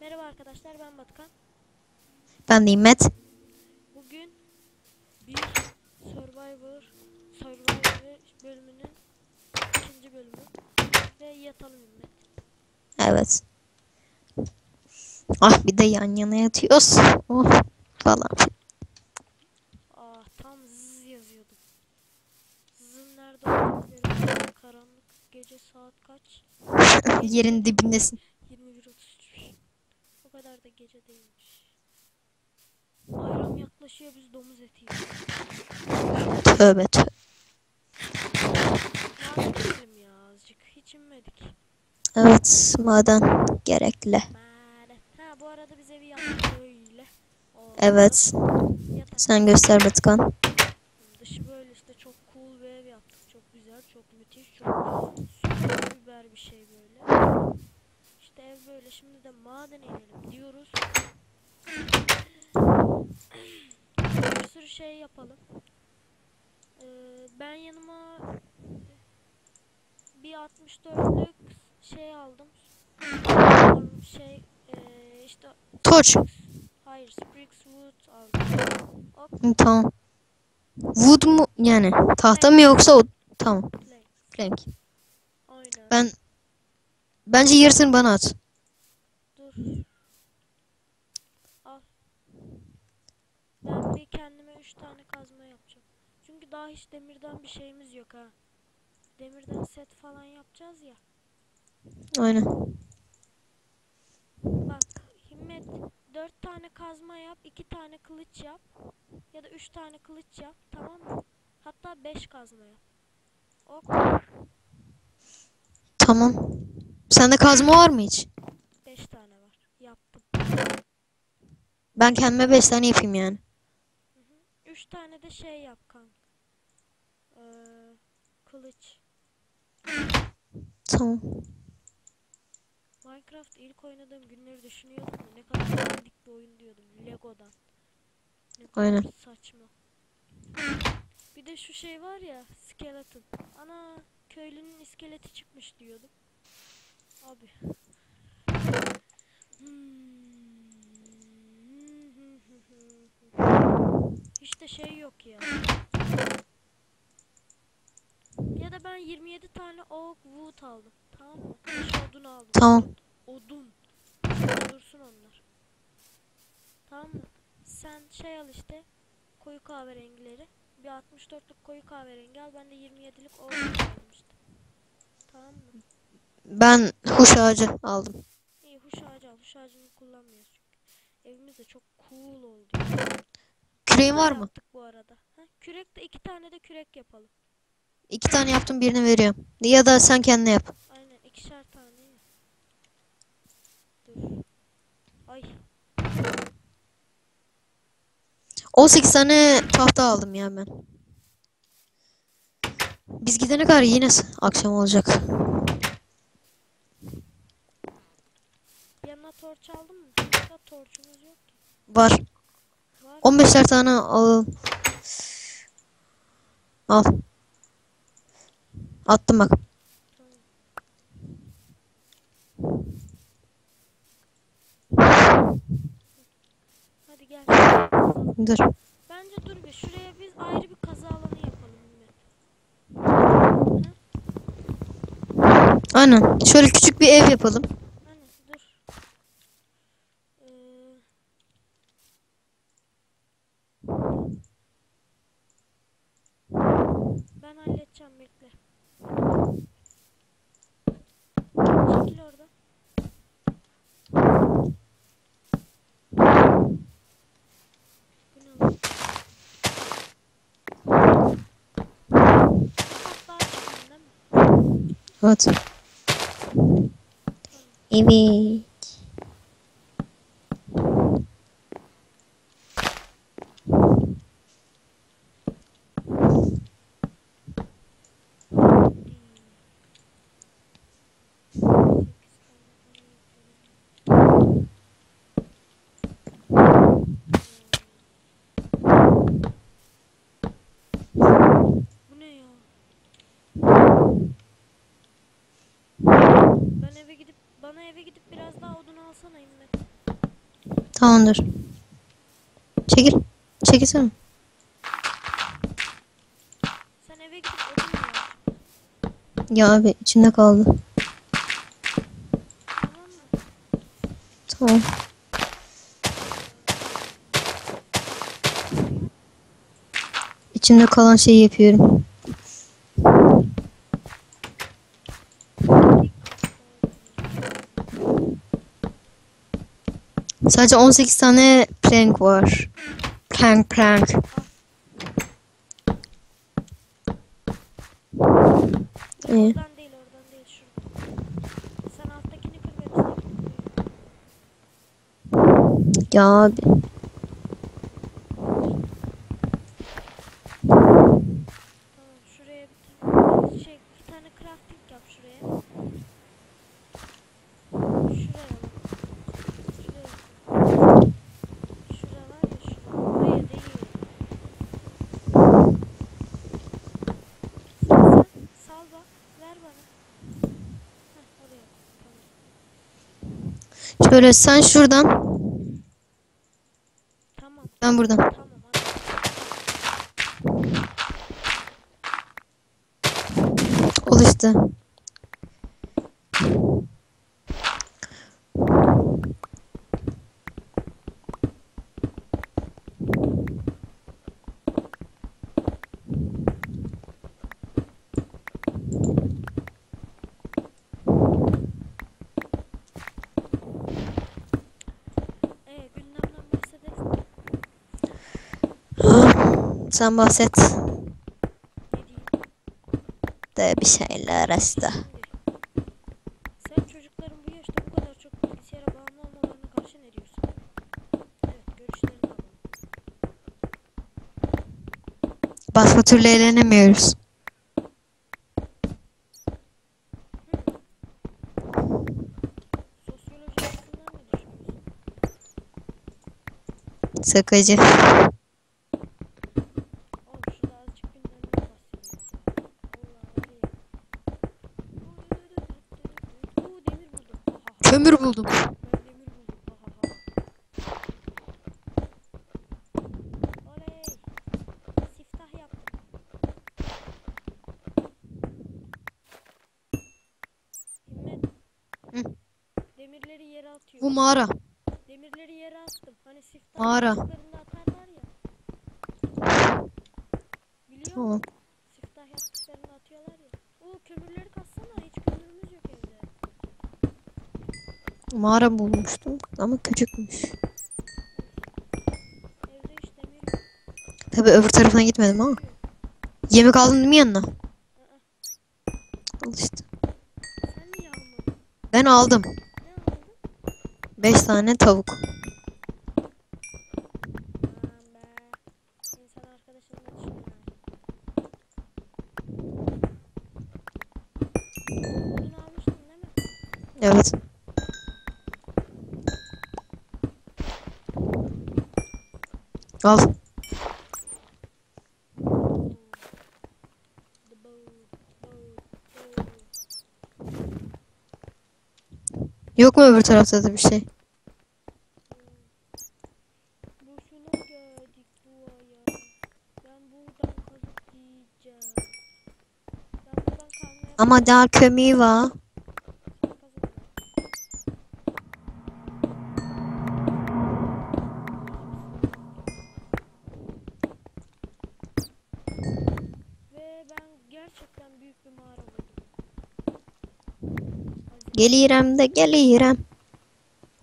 Merhaba arkadaşlar, ben Batıkan. Ben de İmmet. Bugün bir Survivor bölümünün ikinci bölümü ve yatalım İmmet. Evet. Ah bir de yan yana yatıyoruz. Oh falan. Ah, tam zzz yazıyordum. Zz'ın nerede olduğunu görüyorum. Karanlık gece, saat kaç? Gece Yerin dibindesin. 21:33. O kadar da gece değilmiş. Bayram yaklaşıyor, biz domuz eti yiyoruz. Tövbe tövbe. Maden inelim ya azıcık. Hiç inmedik. Evet maden gerekli. Maden. Ha, bu arada biz evi yaptık böyle. Oldu. Evet. Sen Yatakları göster koyduk. Batıkan. Dışı böyle işte çok cool bir ev yaptık. Çok güzel, çok müthiş, çok süper biber bir şey böyle. İşte ev böyle. Şimdi de maden inelim diyoruz. Bir sürü şey yapalım. Ben yanıma bir 64'lük şey aldım. İşte Torç. Sprix Wood aldım. Ok, Tamam. Wood mu yani tahta mı planks, yoksa o tamam. planks. Plank. Aynen. Ben bence yarısını bana at. Dur, al. Ben bir kendime 3 tane kazma yapacağım. Çünkü daha hiç demirden bir şeyimiz yok ha. Demirden set falan yapacağız ya. Aynen. Bak Himmet, 4 tane kazma yap, 2 tane kılıç yap. Ya da 3 tane kılıç yap, tamam mı? Hatta 5 kazma yap. Ok, Tamam. Sende kazma var mı hiç? 5 tane var. Yaptım. Ben kendime 5 tane yapayım yani. 3 tane de şey yap kanka. Kılıç. Tamam. Minecraft ilk oynadığım günleri düşünüyordum da ne kadar dandik bir oyun diyordum. Lego'dan. Ne kadar Aynen. saçma. Bir de şu şey var ya, skeleton. Ana, köylünün iskeleti çıkmış diyordum. Abi. Hiç de şey yok ya. Ya da ben 27 tane oak wood aldım. Tamam mı? Odun aldım. Tamam. Odun. Şurada dursun onlar. Tamam mı? Sen şey al işte. Koyu kahverengileri. Bir 64'lük koyu kahverengi al. Ben de 27'lik oak wood aldım işte. Tamam mı? Ben huş ağacı aldım. İyi, huş ağacı al. Huş ağacını kullanmıyoruz çünkü. Evimiz de çok cool oldu. Küreğin Fırın da var mı? yaptık bu arada. Ha, kürek de 2 tane de kürek yapalım. 2 tane yaptım birini veriyorum. Ya da sen kendine yap. Aynen, 2'şer tane ya. Dur. Ay. 18 tane tahta aldım ya ben. Biz gidene kadar yine akşam olacak. Yanına torç aldın mı? Ya torçumuz yok ki. Var. Var mı? 15'er tane al. Al. Attım bak. Tamam. Hadi gel şuraya kazalım. Dur. Bence dur bir şuraya biz ayrı bir kazı alanı yapalım Mehmet. Ha? Aynen. Şöyle küçük bir ev yapalım. Hani dur. Ee, Ben halledeceğim, bekle. Çekil orada. Bu ne lan? Bir kat daha çıkayım değil mi? Evet. Tamam. Evet. Sekiz tane daha yapalım. Bu ne ya? Bana eve gidip biraz daha alsana İmmet. Tamamdır. Çekil. Çekilsene. Sen eve gidip odun mu al? Ya abi içinde kaldı. Tamam mı? Tamam. İçinde kalan şeyi yapıyorum. Sadece 18 tane plank var. Plank. İyi. Oradan değil şuradan. Sen alttakini kır ben üsttekini kırıyorum. Ya abi. Tamam şuraya bir tane crafting yap şuraya. Şuraya bak. Şuraya. Şura var ya şura. Buraya değil. Sen sal bak. Ver bana. Heh oraya. Tamam. Şöyle sen şuradan. Tamam. Ben buradan. Tamam hadi. Ol işte. Gündemden bahsedersin. Sen bahset. Ne diyeyim? De bir şeyler işte. Şimdi. Sen çocukların bu yaşta bu kadar çok bilgisayara bağımlı olmalarına karşı ne diyorsun? Evet görüşlerini alalım. Başka türlü eğlenemiyoruz. Sosyoloji açısından ne düşünüyorsun? Sıkıcı. Oğlum şurada azıcık gündemden bahsediyoruz ya. Allah var ya. Demir buldum. Ha ha ha. Kömür buldum. Ben demir buldum. Ha ha ha. Oley. Siftah yaptım. İmmet. Hı. Demirleri yere atıyor. Bu mağara. Demirleri yere attım. Hani siftah Mağara. yaptıklarında atarlar ya. Biliyor Tamam. musun? Siftah yaptıklarında atıyorlar ya. Oo kömürleri katsana. Hiç kömürümüz yok evde. Mağara bulmuştum ama küçükmüş. Evde hiç demir yok. Tabii öbür tarafına gitmedim ama. Yok. Yemek aldın değil mi yanına? Aa, Al işte. sen niye almadın? Ben aldım. Ne aldın? 5 tane tavuk. Aman be. İnsan arkadaşını da düşünüyor. Odun almıştın değil mi? Evet. Al. The bow. Yok mu öbür tarafta da bir şey? Boşuna geldik buraya. Ben buradan kazıp yiyeceğim. Ben buradan kalmaya Ama daha kömüğü var. kazıp. Ve ben gerçekten büyük bir mağara buldum. Gelirim de gelirim.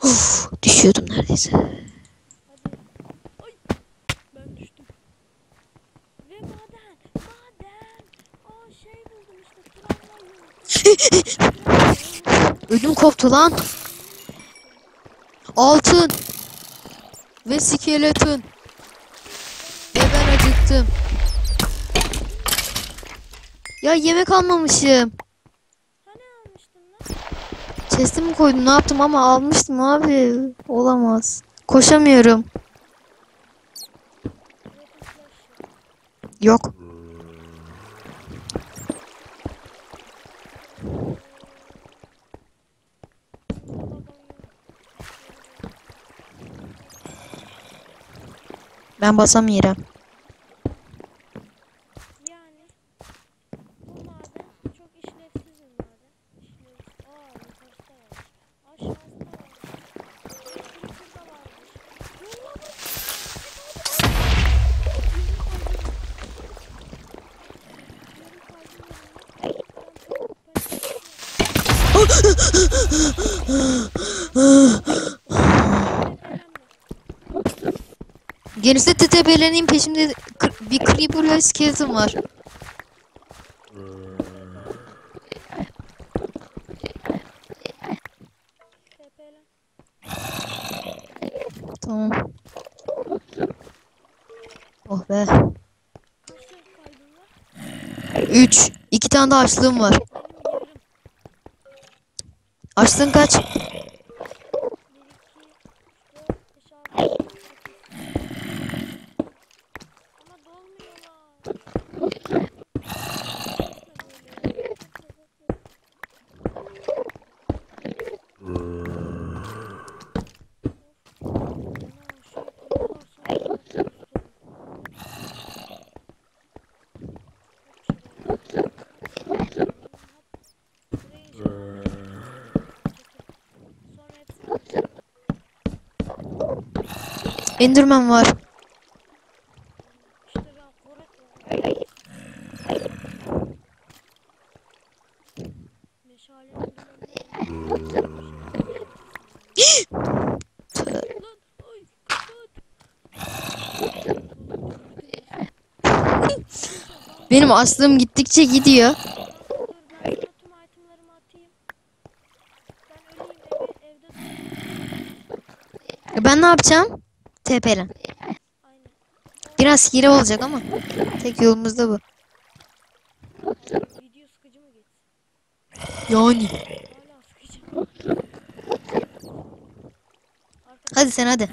Uf, düşüyordum neredeyse. Hadi. Ay. Ben düştüm. Ve maden. Aa şey buldum işte. Tramvayı. Ödüm koptu lan. Altın. Ve skeleton. Ben acıktım. Ya yemek almamışım. Hani almıştın lan? Chest'e mi koydum ne yaptım ama almıştım abi. Olamaz. Koşamıyorum. Yok. Ben basamıyorum. Yani bu maden çok işlevsiz bir maden. İşlevsiz. Yukarısı da var. Aşağısı da var. Creeper da varmış. Yollamış. Yarım kalbim. Yarım kalbim yerinde. Tamam tamam. Tepelenme. Gerisi tetebeleneyim peşimde bir creeper ve skeleton var. Tepelen. Tamam. Oh be. Kaç yarım kalbim var? 3. 2 tane de açlığım var. Benim yarım. Açlığın kaç? 1, 2, 3, 4, 5, 6, 7, 8. Ama dolmuyor lan. Enderman var. Benim açlığım gittikçe gidiyor. Ben sana tüm itemlarımı atayım. Ben öleyim evde. Ben ne yapacağım? Tepelen. Aynen. Biraz hile olacak ama tek yolumuz da bu. Video sıkıcı mı geçsin? Yani. Hala sıkıcı. Hadi sen hadi. Aç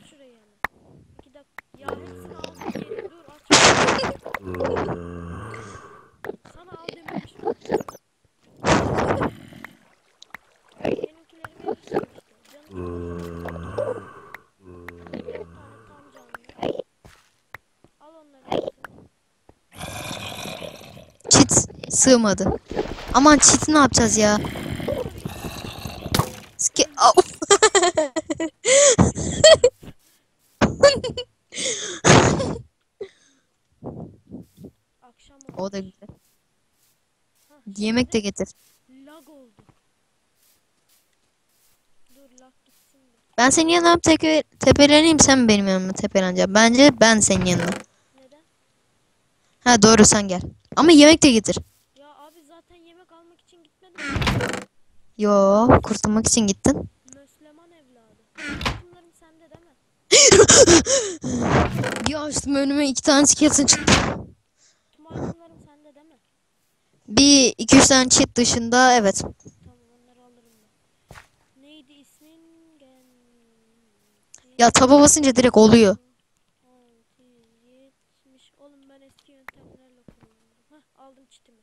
şurayı hemen. 2 dakika. Ya hepsini aldım geri. Dur aç. Sana al dememişim. Benimkileri verirsin işte. Canım. Bir tane tam canlı. Al onları hepsini. Çit sığmadı. Aman çiti ne yapacağız ya? Au. Akşam oldu. O da güzel. Hah, Yemek de getir. lag oldu. Dur lag gitsin de. Ben senin yanına tepeleneyim, sen benim yanıma tepeleneceksin. Bence ben senin yanına. Neden? Ha doğru, sen gel. Ama yemek de getir. Ya abi zaten yemek almak için gitmedim. Yo, kurtulmak için gittin. Müslüman evladı. Bunların sende değil mi? Bir açtım önüme 2 tane skeleton çıktı. Tüm itemlarım sende değil mi? Bir 2-3 tane cheat dışında evet. Tamam onları alırım ben. Neydi ismin? Ya taba basınca direkt oluyor. 670. Oğlum ben eski yöntemlerle kullanıyorum. Hah aldım çitimi.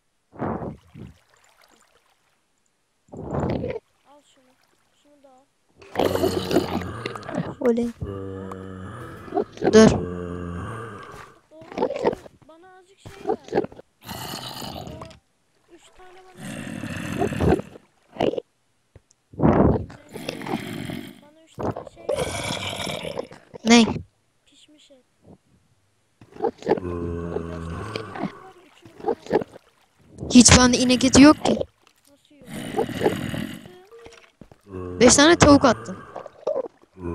Al şunu. Şunu da al. Oley. Dur. Oha bana azıcık şey ver. O 3 tane bana şey ver. Bana 3 tane şey ver. Ne? Pişmiş et. 5 tane var. Üçünü bana ver. Hiç bende inek eti yok ki. Nasıl yok? Attım. 5 tane tavuk attım. 5 tane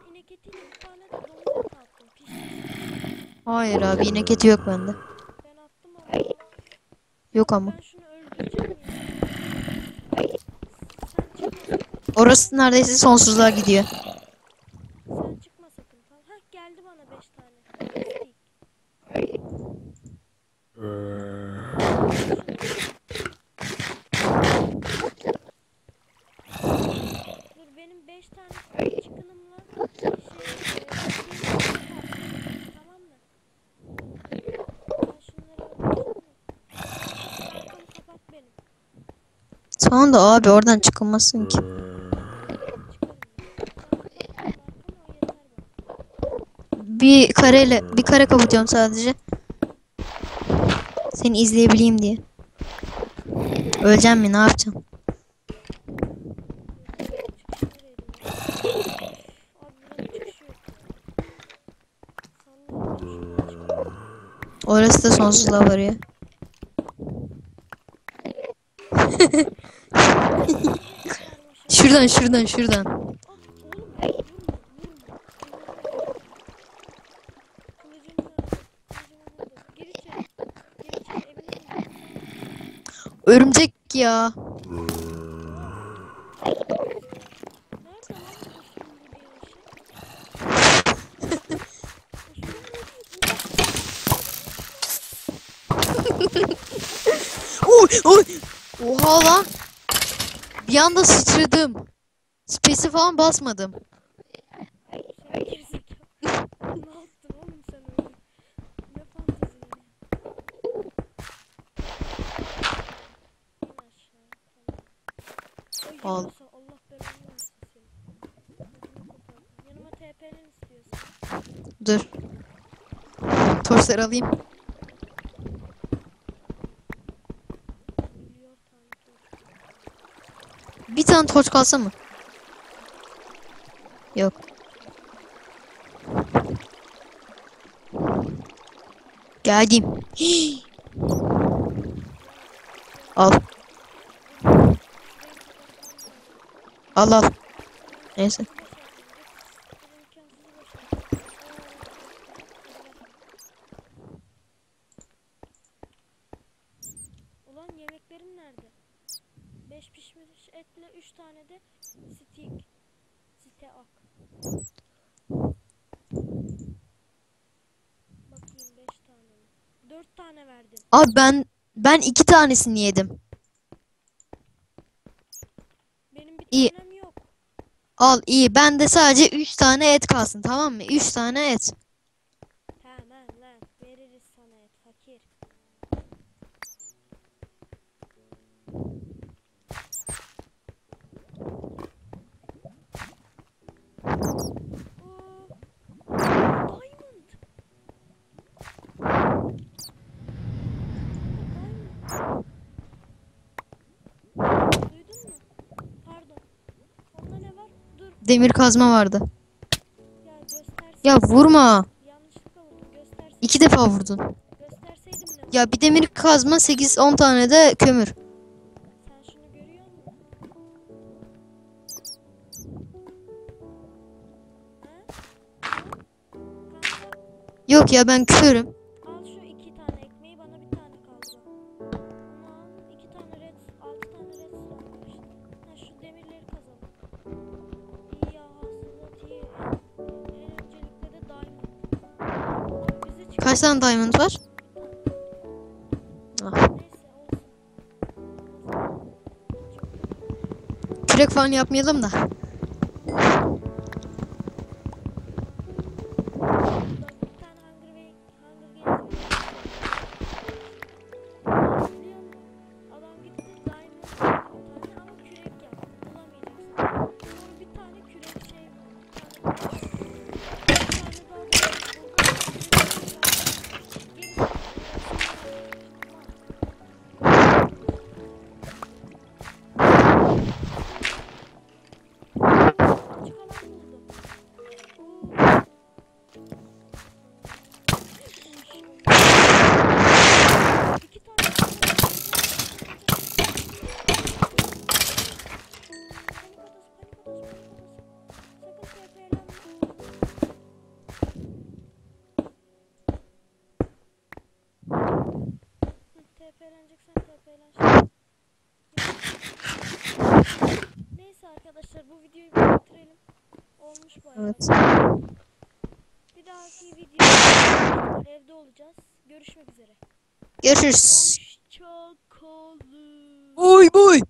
inek etiyle bir tane de domuz eti attım. Pişmiş. Hayır abi, inek eti yok bende. Ben attım ama. Yok ama. Ben şunu öldüreceğim ya. Sen çıkma. Orası neredeyse sonsuzluğa gidiyor. Sen çıkma sakın. Tamam. Hah geldi bana 5 tane. Dur benim 5 tane çıkınımla tamam mı? Ben şunları öldüreceğim de. Arkamı kapat benim. Tamam da abi oradan çıkılmasın ki. Çıkarım ben. Sen kapat arkamı o yeter bana. bir kareyle bir kare kapatacağım sadece. Seni izleyebileyim diye. Öleceğim mi? Ne yapacağım? Çıkışı nereydi? Abi buranın çıkışı yok ya. Sallayınca şuradan çıkıyor. Orası da sonsuzluğa varıyor. Şuradan şuradan şuradan. Ah oğlum vurma vurma vurma. Kılıcım nerede? Kılıcımı buldum. Gir içeri. Gir içeri emin misin? Örümcek ya. Nerede lan bu uskumru diye şey? Oy oy. Oha lan. Bir anda sıçradım. Space'e falan basmadım. Sen gerizekalı. Ne yaptın oğlum sen öyle? Ne fantezi ya? İn aşağı. Tamam. Ay Al. yarasa Allah belanı versin seni. Ödümü kopardın. Yanıma TP'len istiyorsan. Dur. Torçları alayım. Milyar tane torç. Bir tane torç kalsa mı? Yok. Geldim. Hii. Al. Al al. Neyse. Ulan yemeklerim nerede? 5 pişmiş etle 3 tane de steak. Steak. Bakayım 5 tane mi? 4 tane verdin. Abi ben 2 tanesini yedim. Benim bir İyi. tanem yok. Al iyi. Ben de sadece 3 tane et kalsın, tamam mı? 3 tane et. Tamam lan veririz sana et fakir. Oo, diamond. Duydun mu? Pardon. Onda ne var? Dur. Demir kazma vardı. Ya göstersin. Ya vurma. Yanlışlıkla vurdum. Göstersin. 2 defa vurdun. Gösterseydim ne? Ya bir demir kazma 8-10 tane de kömür. Sen şunu görüyor musun? Ha? Kanka Yok ya ben körüm. al şu 2 tane ekmeği bana bir tane kaldı. Onu al 2 tane red 6 tane redstone var işte. Ha şu demirleri kazalım. İyi ya hasılat iyi. En öncelikle de diamond. Bize çıkan Kaç tane diamond var? Ah. neyse olsun. Kürek falan yapmayalım da. Burada bir tane Hunger Games var. Biliyor musun? Adam gitti diamond bir tane ama kürek yaptı. Bulamayacaksın. Sonra bir tane kürek şey bir tane daha açık alan buldum. İki tane panik odası. Sakın TP'lenme. TP'leneceksen TP'len şimdi. Neyse arkadaşlar bu videoyu bitirelim. Olmuş bayağı. Evet. Bir dahaki videoda evde olacağız. Görüşmek üzere. Görüşürüz. Hoşça kalın. Boy boy.